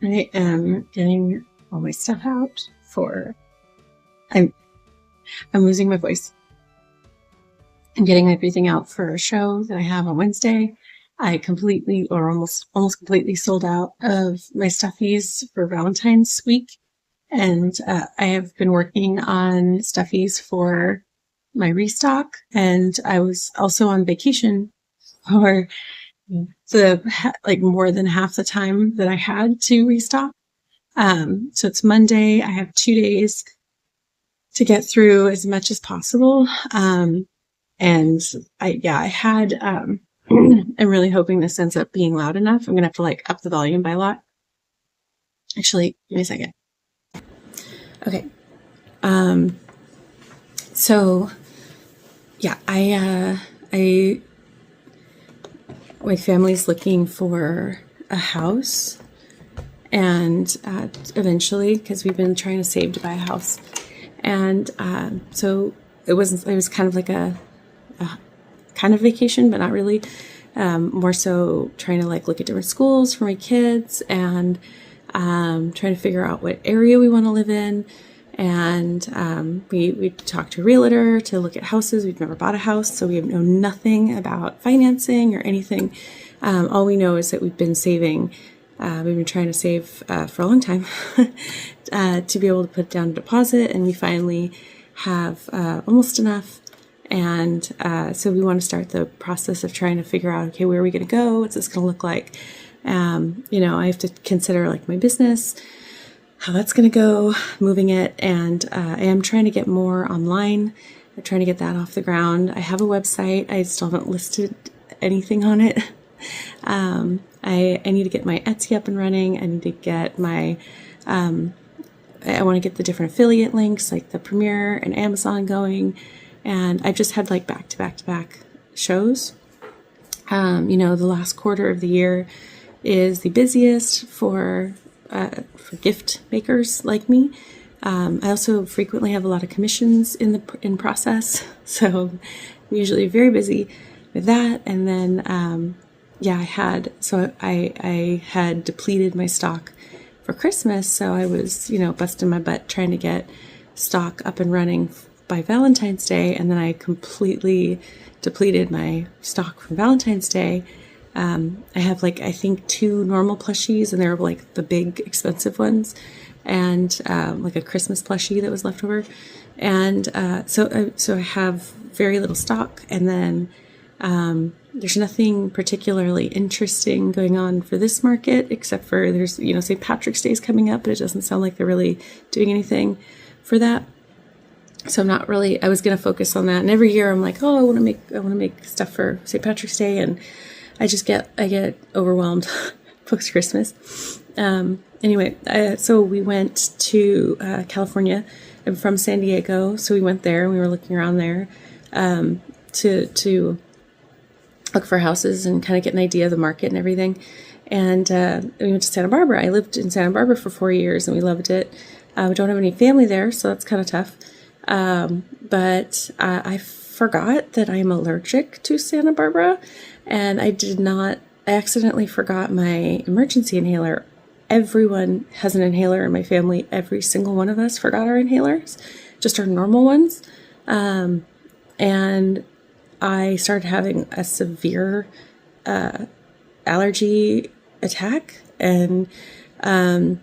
I am getting all my stuff out for, I'm losing my voice. I'm getting everything out for a show that I have on Wednesday. I completely or almost completely sold out of my stuffies for Valentine's week. And I have been working on stuffies for my restock. And I was also on vacation for more than half the time that I had to restock. So it's Monday. I have 2 days to get through as much as possible. And I had, I'm really hoping this ends up being loud enough. I'm going to have to up the volume by a lot. Actually, give me a second. Okay. So yeah, my family's looking for a house, and eventually, because we've been trying to save to buy a house, and so it was kind of like a kind of vacation, but not really. More so trying to look at different schools for my kids, and trying to figure out what area we want to live in. And we talked to a realtor to look at houses. We've never bought a house, so we know nothing about financing or anything. All we know is that we've been saving. We've been trying to save for a long time to be able to put down a deposit, and we finally have almost enough. And so we want to start the process of trying to figure out, okay, where are we going to go? What's this going to look like? I have to consider my business, how that's going to go, moving it. And I am trying to get more online. I'm trying to get that off the ground. I have a website. I still haven't listed anything on it. I need to get my Etsy up and running. I need to get my, I want to get the different affiliate links like the Premiere and Amazon going. And I've just had back-to-back shows. The last quarter of the year is the busiest for gift makers like me. I also frequently have a lot of commissions in process, so I'm usually very busy with that. And then I had depleted my stock for Christmas, so I was busting my butt trying to get stock up and running by Valentine's Day, and then I completely depleted my stock from Valentine's Day. I have I think 2 normal plushies, and they're the big expensive ones, and a Christmas plushie that was left over. And so I have very little stock, and then there's nothing particularly interesting going on for this market, except for there's St. Patrick's Day is coming up, but it doesn't sound like they're really doing anything for that. So I'm not really, I was going to focus on that. And every year I'm I want to make stuff for St. Patrick's Day. And I get overwhelmed post Christmas. Anyway, so we went to California. I'm from San Diego, so we went there and we were looking around there to look for houses and kind of get an idea of the market and everything. And we went to Santa Barbara. I lived in Santa Barbara for 4 years and we loved it. We don't have any family there, so that's kind of tough. But I forgot that I'm allergic to Santa Barbara, and I accidentally forgot my emergency inhaler. Everyone has an inhaler in my family. Every single one of us forgot our inhalers, just our normal ones. And I started having a severe allergy attack, and I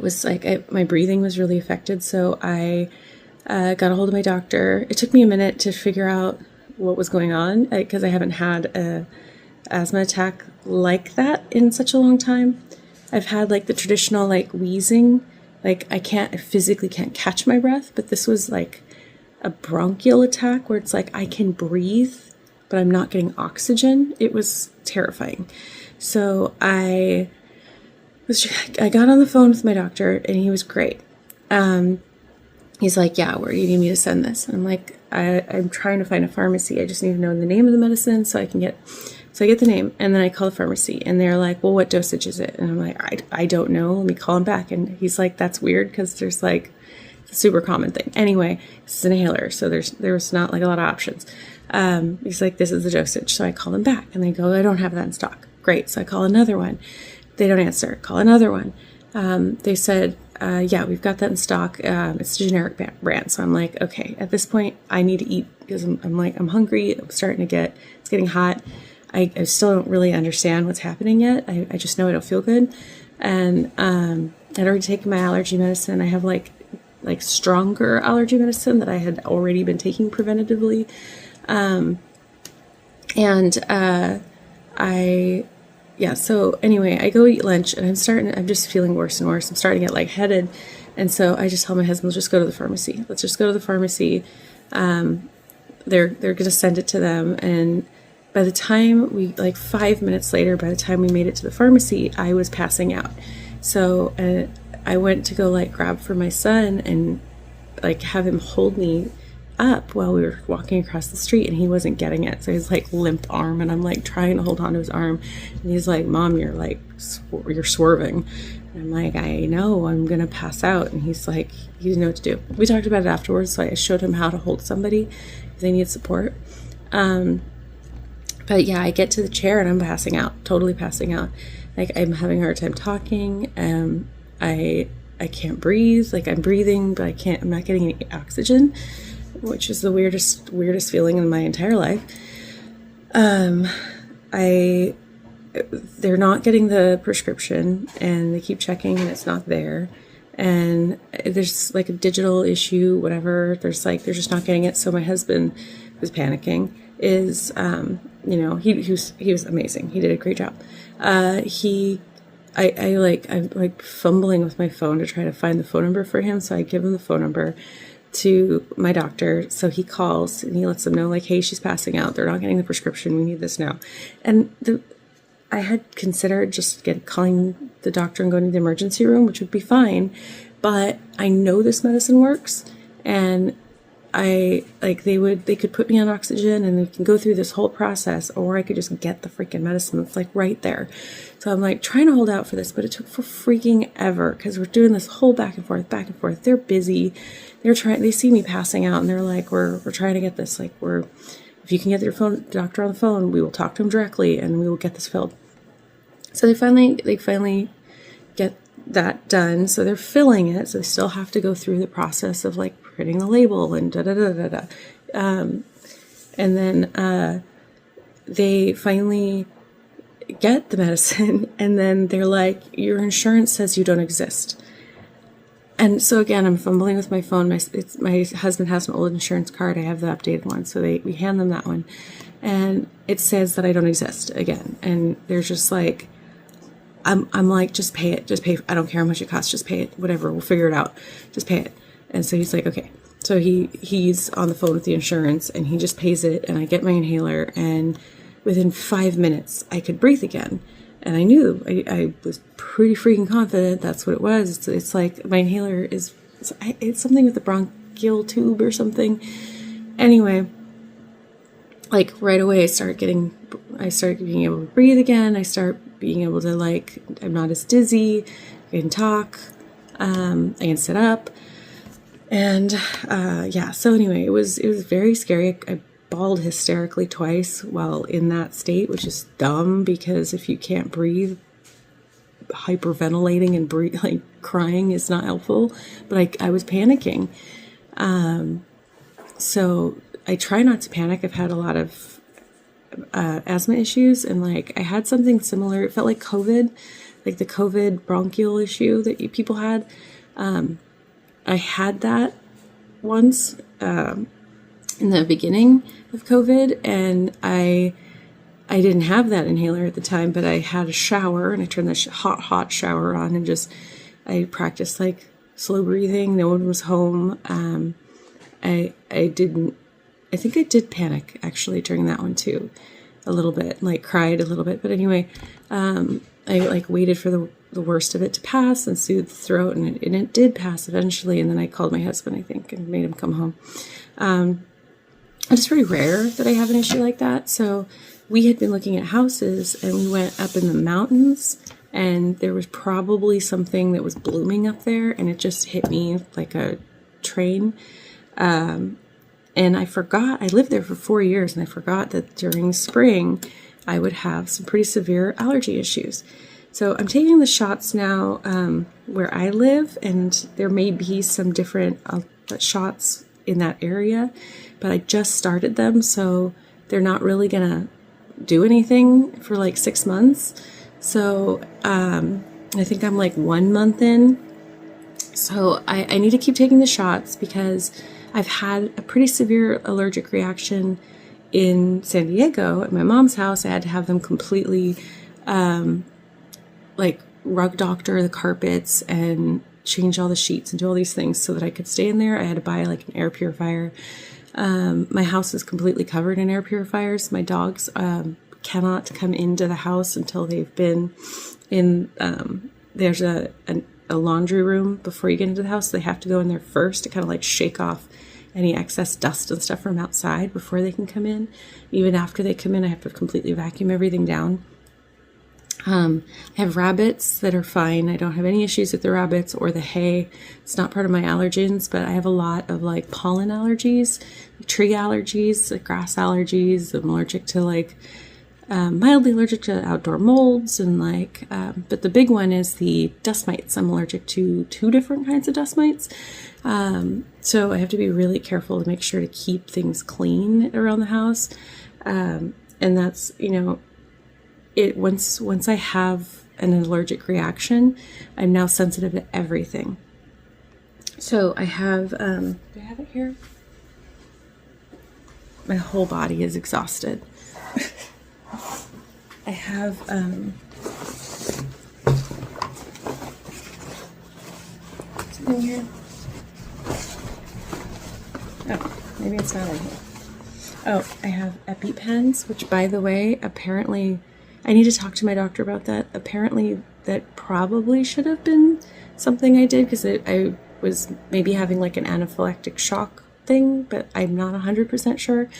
was like, my breathing was really affected. So I got a hold of my doctor. It took me a minute to figure out what was going on because I haven't had a asthma attack like that in such a long time. I've had like the traditional like wheezing, like I physically can't catch my breath, but this was like a bronchial attack where it's like I can breathe, but I'm not getting oxygen. It was terrifying. So I got on the phone with my doctor and he was great. He's like, yeah, where do you need me to send this? And I'm like, I'm trying to find a pharmacy. I just need to know the name of the medicine so I get the name, and then I call the pharmacy and they're like, well, what dosage is it? And I'm like, I don't know. Let me call him back. And he's like, that's weird because there's like it's a super common thing. Anyway, this is an inhaler, so there's not like a lot of options. He's like, this is the dosage. So I call them back and they go, I don't have that in stock. Great. So I call another one. They don't answer. Call another one. They said, yeah, we've got that in stock. It's a generic brand. So I'm like, okay, at this point I need to eat because I'm hungry. It's getting hot. I still don't really understand what's happening yet. I just know I don't feel good. And I'd already taken my allergy medicine. I have like stronger allergy medicine that I had already been taking preventatively. So anyway, I go eat lunch and I'm just feeling worse and worse. I'm starting to get lightheaded. And so I just tell my husband, let's just go to the pharmacy. Let's just go to the pharmacy. They're going to send it to them. And by the time 5 minutes later, by the time we made it to the pharmacy, I was passing out. So I went to go grab for my son and have him hold me up while we were walking across the street, and he wasn't getting it. So he's limp arm, and I'm trying to hold on to his arm, and he's like, Mom, you're swerving. And I'm like, I know, I'm gonna pass out. And he's like, he didn't know what to do. We talked about it afterwards, so I showed him how to hold somebody if they need support. But yeah, I get to the chair and I'm passing out, totally passing out. I'm having a hard time talking. I can't breathe. I'm breathing, but I'm not getting any oxygen, which is the weirdest feeling in my entire life. They're not getting the prescription, and they keep checking and it's not there. And there's a digital issue, whatever. They're just not getting it. So my husband, who's panicking, is, he was amazing. He did a great job. I'm fumbling with my phone to try to find the phone number for him. So I give him the phone number to my doctor. So he calls and he lets them know, hey, she's passing out. They're not getting the prescription. We need this now. And I had considered just calling the doctor and going to the emergency room, which would be fine. But I know this medicine works, and they could put me on oxygen and we can go through this whole process, or I could just get the freaking medicine that's right there. So I'm trying to hold out for this, but it took for freaking ever because we're doing this whole back and forth. They're busy. They see me passing out and they're like, we're trying to get this. If you can get your doctor on the phone, we will talk to him directly and we will get this filled. So they finally get that done. So they're filling it. So they still have to go through the process of printing the label and da-da-da-da-da. And then they finally get the medicine, and then they're like, your insurance says you don't exist. And so again, I'm fumbling with my phone. My husband has an old insurance card. I have the updated one. So we hand them that one, and it says that I don't exist again. And they're just I'm just pay it. Just pay. I don't care how much it costs. Just pay it. Whatever. We'll figure it out. Just pay it. And so he's like, okay. So he's on the phone with the insurance, and he just pays it, and I get my inhaler, and within 5 minutes I could breathe again. And I knew, I was pretty freaking confident that's what it was. It's like my inhaler it's something with the bronchial tube or something. Anyway, like right away I started being able to breathe again. I start being able to, like, I'm not as dizzy, I can talk, I can sit up. And yeah, so anyway, it was very scary. I bawled hysterically twice while in that state, which is dumb because if you can't breathe, hyperventilating and like crying is not helpful. But I was panicking. So I try not to panic. I've had a lot of asthma issues, and like I had something similar. It felt like COVID, like the COVID bronchial issue that people had. I had that once in the beginning of COVID, and I didn't have that inhaler at the time, but I had a shower, and I turned the hot shower on, and I practiced like slow breathing. No one was home. I think I did panic actually during that one too, a little bit, like cried a little bit. But anyway, I like waited for the worst of it to pass and soothe the throat, and it did pass eventually. And then I called my husband, I think, and made him come home. It's very rare that I have an issue like that. So we had been looking at houses, and we went up in the mountains, and there was probably something that was blooming up there, and it just hit me like a train. And I forgot, I lived there for 4 years, and I forgot that during spring I would have some pretty severe allergy issues. So I'm taking the shots now where I live, and there may be some different shots in that area, but I just started them, so they're not really gonna do anything for like 6 months. So I think I'm like 1 month in. So I need to keep taking the shots because I've had a pretty severe allergic reaction in San Diego at my mom's house. I had to have them completely like rug doctor the carpets and change all the sheets and do all these things so that I could stay in there. I had to buy like an air purifier. My house is completely covered in air purifiers. My dogs cannot come into the house until they've been in, there's a laundry room before you get into the house. They have to go in there first to kind of like shake off any excess dust and stuff from outside before they can come in. Even after they come in, I have to completely vacuum everything down. I have rabbits that are fine. I don't have any issues with the rabbits or the hay. It's not part of my allergens, but I have a lot of like pollen allergies, tree allergies, like grass allergies. I'm allergic to like, mildly allergic to outdoor molds and like, but the big one is the dust mites. I'm allergic to 2 different kinds of dust mites. So I have to be really careful to make sure to keep things clean around the house. And that's, you know, once I have an allergic reaction, I'm now sensitive to everything. So I have, do I have it here? My whole body is exhausted. I have, something here. Oh, maybe it's not in here. Oh, I have EpiPens, which, by the way, apparently, I need to talk to my doctor about that. Apparently, that probably should have been something I did because I was maybe having like an anaphylactic shock thing, but I'm not 100% sure.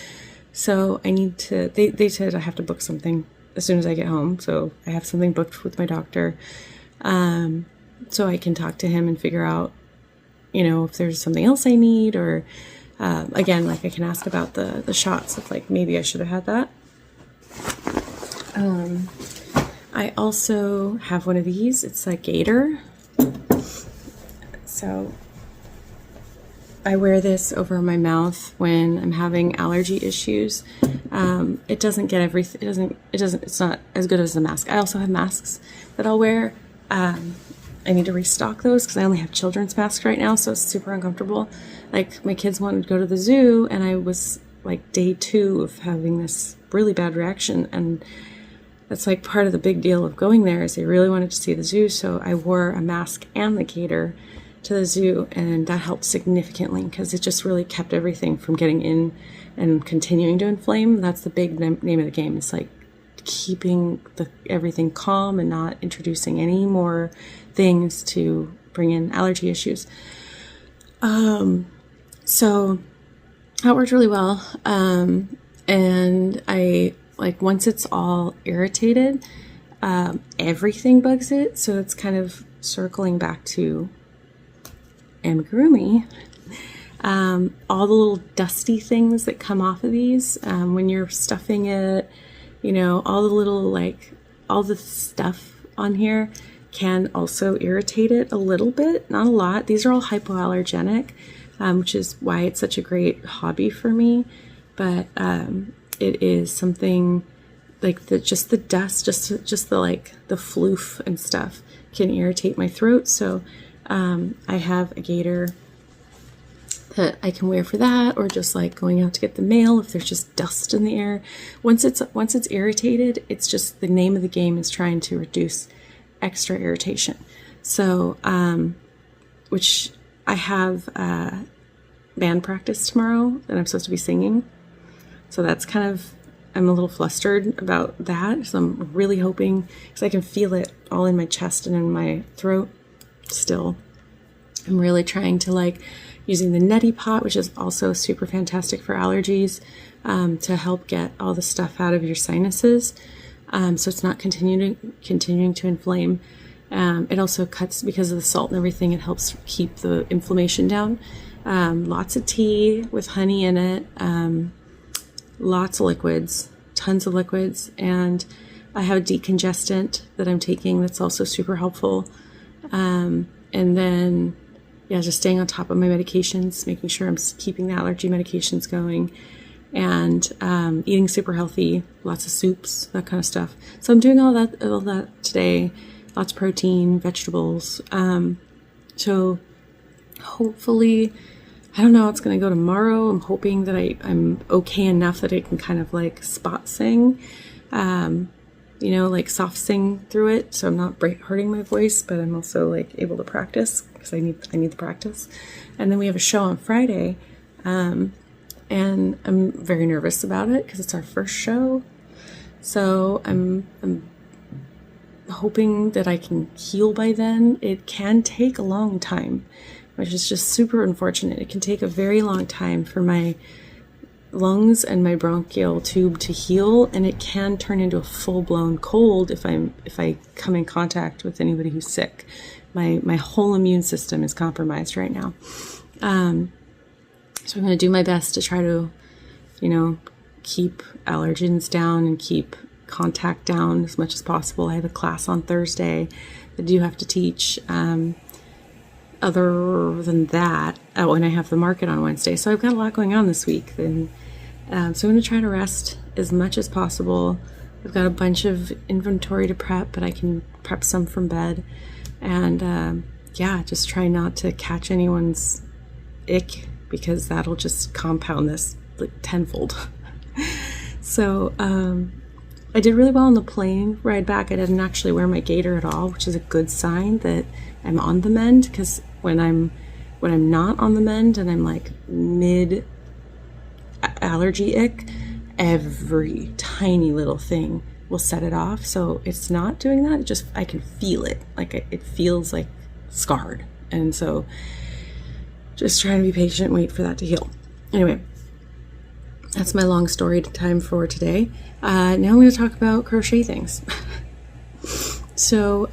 So I need to, they said I have to book something as soon as I get home. So I have something booked with my doctor. So I can talk to him and figure out, you know, if there's something else I need or, again, like I can ask about the shots if like maybe I should have had that. I also have one of these. It's a gator. So I wear this over my mouth when I'm having allergy issues. It doesn't get everything. It's not as good as a mask. I also have masks that I'll wear. I need to restock those because I only have children's masks right now, so it's super uncomfortable. Like my kids wanted to go to the zoo, and I was like day 2 of having this really bad reaction, and that's like part of the big deal of going there is they really wanted to see the zoo, so I wore a mask and the gaiter to the zoo, and that helped significantly because it just really kept everything from getting in and continuing to inflame. That's the big name of the game. It's like keeping everything calm and not introducing any more things to bring in allergy issues. So that worked really well. And I, like, once it's all irritated, everything bugs it. So it's kind of circling back to amigurumi. All the little dusty things that come off of these, when you're stuffing it, all the little, like, all the stuff on here can also irritate it a little bit, not a lot. These are all hypoallergenic, which is why it's such a great hobby for me. But it is something like just the dust, just the, like, the floof and stuff can irritate my throat. So I have a gaiter that I can wear for that, or just like going out to get the mail if there's just dust in the air. Once it's irritated, it's just the name of the game is trying to reduce extra irritation. So, which I have band practice tomorrow that I'm supposed to be singing. So that's kind of, I'm a little flustered about that. So I'm really hoping, because I can feel it all in my chest and in my throat still. I'm really trying to, like, using the neti pot, which is also super fantastic for allergies, to help get all the stuff out of your sinuses, so it's not continuing to inflame. It also cuts, because of the salt and everything, it helps keep the inflammation down. Lots of tea with honey in it, lots of liquids, tons of liquids, and I have a decongestant that I'm taking that's also super helpful. And then just staying on top of my medications, making sure I'm keeping the allergy medications going, and eating super healthy, lots of soups, that kind of stuff. So I'm doing all that today, lots of protein, vegetables. So hopefully, I don't know how it's going to go tomorrow. I'm hoping that I'm okay enough that I can kind of, like, spot sing, like soft sing through it, so I'm not hurting my voice, but I'm also, like, able to practice, because I need the practice. And then we have a show on Friday, and I'm very nervous about it because it's our first show. So I'm hoping that I can heal by then. It can take a long time, which is just super unfortunate. It can take a very long time for my lungs and my bronchial tube to heal, and it can turn into a full-blown cold if I come in contact with anybody who's sick. My whole immune system is compromised right now. So I'm going to do my best to try to, keep allergens down and keep contact down as much as possible. I have a class on Thursday that I do have to teach. Other than that, and I have the market on Wednesday. So I've got a lot going on this week. And so I'm going to try to rest as much as possible. I've got a bunch of inventory to prep, but I can prep some from bed. And just try not to catch anyone's ick, because that'll just compound this, like, tenfold. So I did really well on the plane ride back. I didn't actually wear my gaiter at all, which is a good sign that I'm on the mend, because when I'm not on the mend and I'm, like, mid allergy ick, every tiny little thing will set it off. So it's not doing that. I can feel it. Like, it feels like scarred. And so just trying to be patient, wait for that to heal. Anyway, that's my long story time for today. Now I'm going to talk about crochet things. So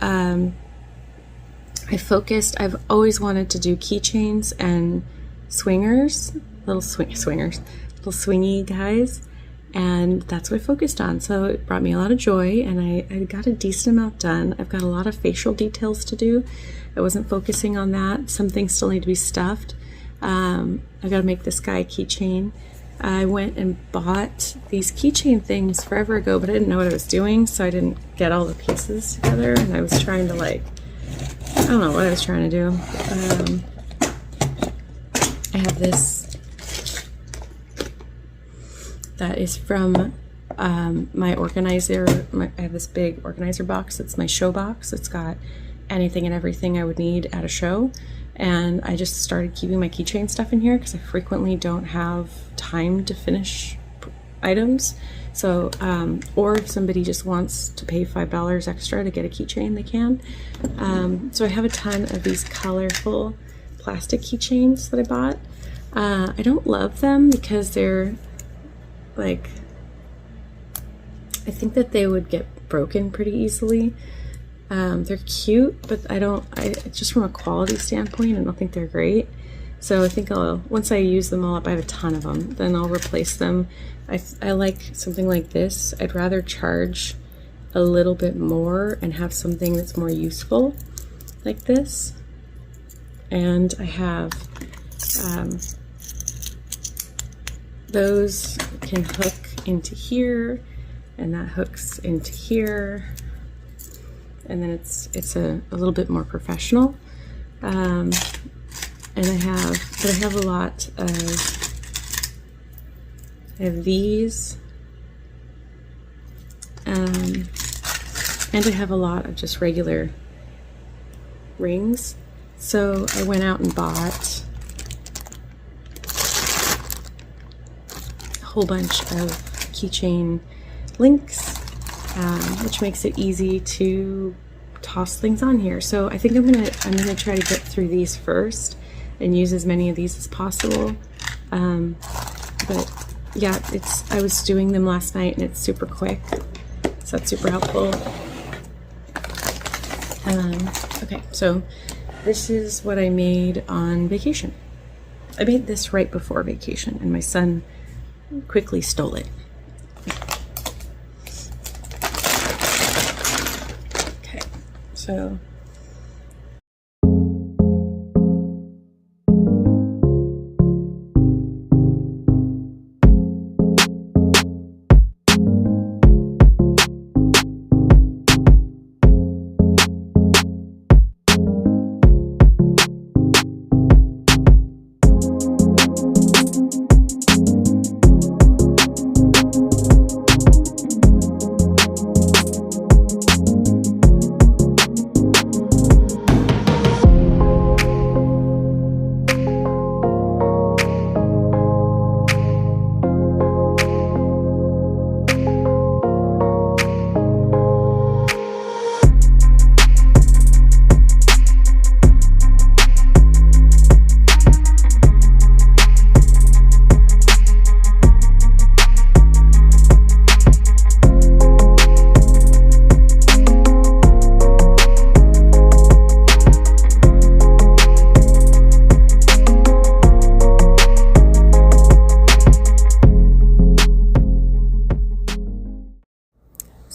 I've always wanted to do keychains and swingers, little swingy guys, and that's what I focused on. So it brought me a lot of joy, and I got a decent amount done. I've got a lot of facial details to do. I wasn't focusing on that. Some things still need to be stuffed. I've got to make this guy keychain. I went and bought these keychain things forever ago, but I didn't know what I was doing, so I didn't get all the pieces together, and I was trying to, like, I don't know what I was trying to do. I have this that is from my organizer. I have this big organizer box. It's my show box. It's got anything and everything I would need at a show. And I just started keeping my keychain stuff in here because I frequently don't have time to finish items. So, or if somebody just wants to pay $5 extra to get a keychain, they can. So I have a ton of these colorful plastic keychains that I bought. I don't love them because they're like, I think that they would get broken pretty easily. They're cute, but just from a quality standpoint, I don't think they're great. So I think once I use them all up, I have a ton of them, then I'll replace them. I like something like this. I'd rather charge a little bit more and have something that's more useful like this. And I have those can hook into here, and that hooks into here, and then it's a little bit more professional. And I have a lot of, I have these, and I have a lot of just regular rings. So I went out and bought a whole bunch of keychain links, which makes it easy to toss things on here. So I think I'm gonna try to get through these first and use as many of these as possible. But yeah, I was doing them last night and it's super quick, so that's super helpful. Okay, so this is what I made on vacation. I made this right before vacation and my son quickly stole it. Okay, so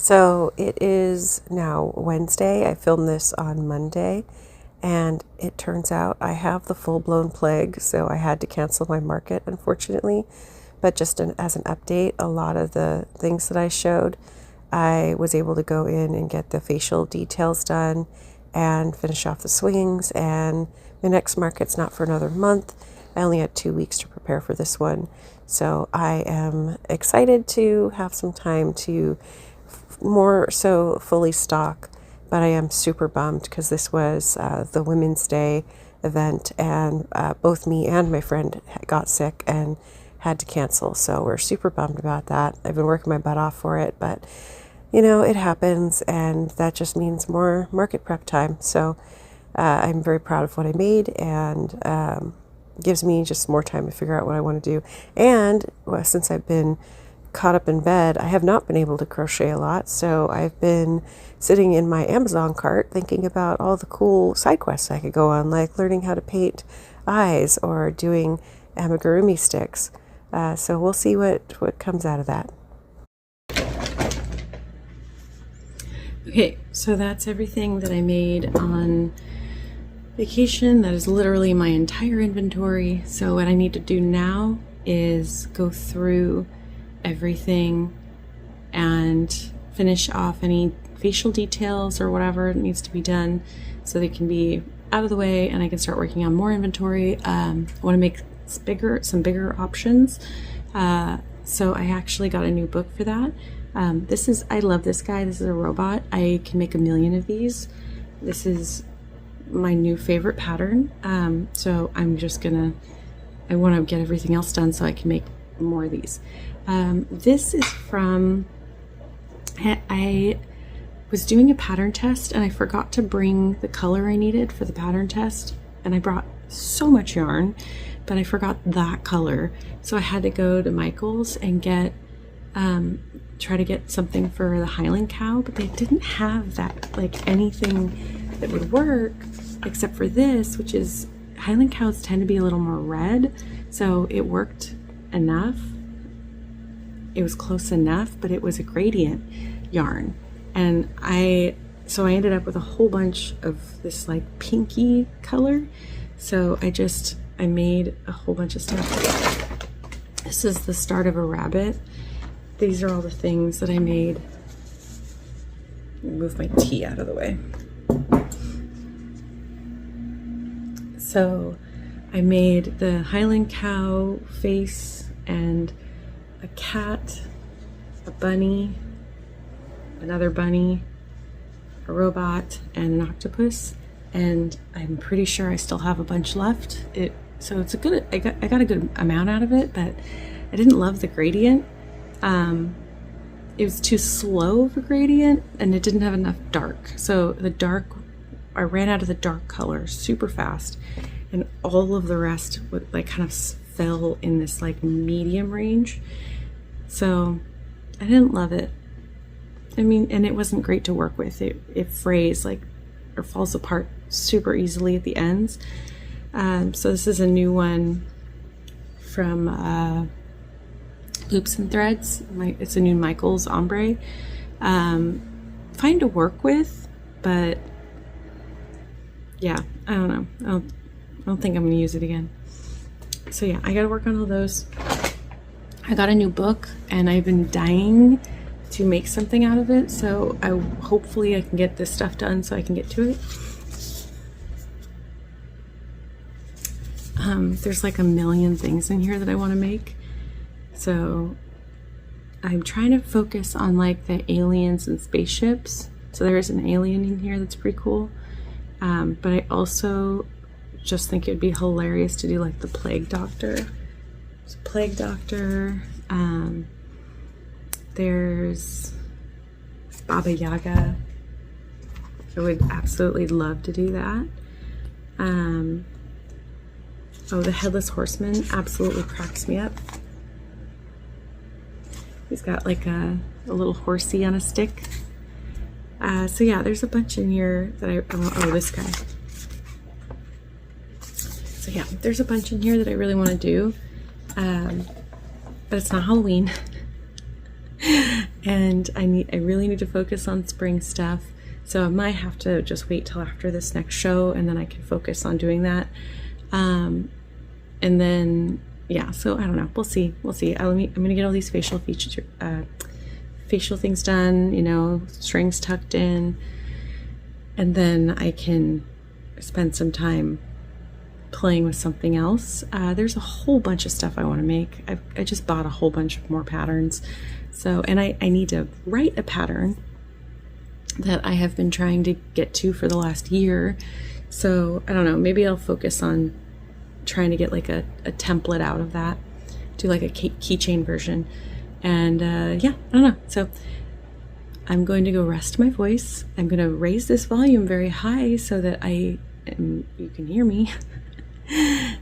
So it is now Wednesday. I filmed this on Monday, and it turns out I have the full-blown plague, so I had to cancel my market, unfortunately. But just as an update, a lot of the things that I showed, I was able to go in and get the facial details done and finish off the swings, and my next market's not for another month. I only had 2 weeks to prepare for this one, so I am excited to have some time to more so fully stock, but I am super bummed because this was the Women's Day event, and both me and my friend got sick and had to cancel, so we're super bummed about that. I've been working my butt off for it, but you know, it happens, and that just means more market prep time. So I'm very proud of what I made, and gives me just more time to figure out what I want to do. And since I've been caught up in bed, I have not been able to crochet a lot, so I've been sitting in my Amazon cart thinking about all the cool side quests I could go on, like learning how to paint eyes or doing amigurumi sticks. So we'll see what comes out of that. okay, so that's everything that I made on vacation. That is literally my entire inventory. So what I need to do now is go through everything and finish off any facial details or whatever needs to be done so they can be out of the way and I can start working on more inventory. I want to make some bigger options. So I actually got a new book for that. I love this guy. This is a robot. I can make 1 million of these. This is my new favorite pattern. So I want to get everything else done so I can make more of these. This is from, I was doing a pattern test and I forgot to bring the color I needed for the pattern test, and I brought so much yarn, but I forgot that color, so I had to go to Michael's and get try to get something for the Highland cow, but they didn't have that, like anything that would work except for this, which is, Highland cows tend to be a little more red, so it worked enough. It was close enough, but it was a gradient yarn. And I ended up with a whole bunch of this like pinky color. So I made a whole bunch of stuff. This is the start of a rabbit. These are all the things that I made. Move my tea out of the way. So I made the Highland cow face and a cat, a bunny, another bunny, a robot, and an octopus. And I'm pretty sure I still have a bunch left. So it's a good, I got a good amount out of it, but I didn't love the gradient. It was too slow of a gradient and it didn't have enough dark. So the dark, I ran out of the dark color super fast, and all of the rest would like kind of fell in this like medium range. So I didn't love it. I mean, and it wasn't great to work with. It frays like, or falls apart super easily at the ends. So this is a new one from Loops and Threads. It's a new Michael's ombre. Fine to work with, but yeah, I don't know. I don't think I'm gonna use it again. So yeah, I gotta work on all those. I got a new book and I've been dying to make something out of it, so hopefully I can get this stuff done so I can get to it. There's like a million things in here that I want to make, so I'm trying to focus on like the aliens and spaceships. So there's an alien in here that's pretty cool, but I also just think it'd be hilarious to do like the plague doctor. There's a plague doctor. There's Baba Yaga. I would absolutely love to do that. Oh, the Headless Horseman absolutely cracks me up. He's got like a little horsey on a stick. So yeah, there's a bunch in here that oh, this guy. So yeah, there's a bunch in here that I really want to do. But it's not Halloween. And I really need to focus on spring stuff. So I might have to just wait till after this next show and then I can focus on doing that. And then, yeah, so I don't know. We'll see. I'm going to get all these facial things done, you know, strings tucked in. And then I can spend some time playing with something else. There's a whole bunch of stuff I want to make. I just bought a whole bunch of more patterns. So, and I need to write a pattern that I have been trying to get to for the last year. So I don't know, maybe I'll focus on trying to get like a template out of that, do like a keychain version. And yeah, I don't know. So I'm going to go rest my voice. I'm going to raise this volume very high so that you can hear me.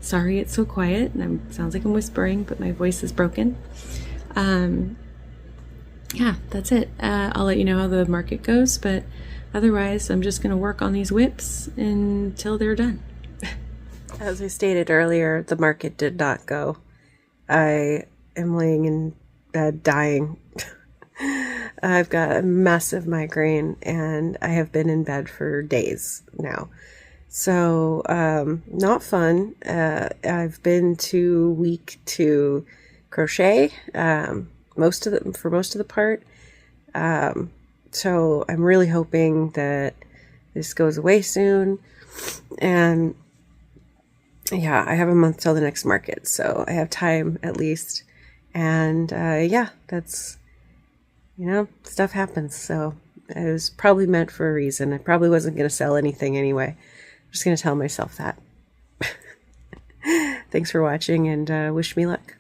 Sorry it's so quiet and it sounds like I'm whispering, but my voice is broken. Yeah, that's it. I'll let you know how the market goes, but otherwise I'm just going to work on these whips until they're done. As I stated earlier, the market did not go. I am laying in bed dying. I've got a massive migraine and I have been in bed for days now. So, not fun. I've been too weak to crochet, for most of the part. So I'm really hoping that this goes away soon. And yeah, I have a month till the next market, so I have time at least. And yeah, that's, you know, stuff happens. So it was probably meant for a reason. I probably wasn't going to sell anything anyway. I'm just going to tell myself that. Thanks for watching and wish me luck.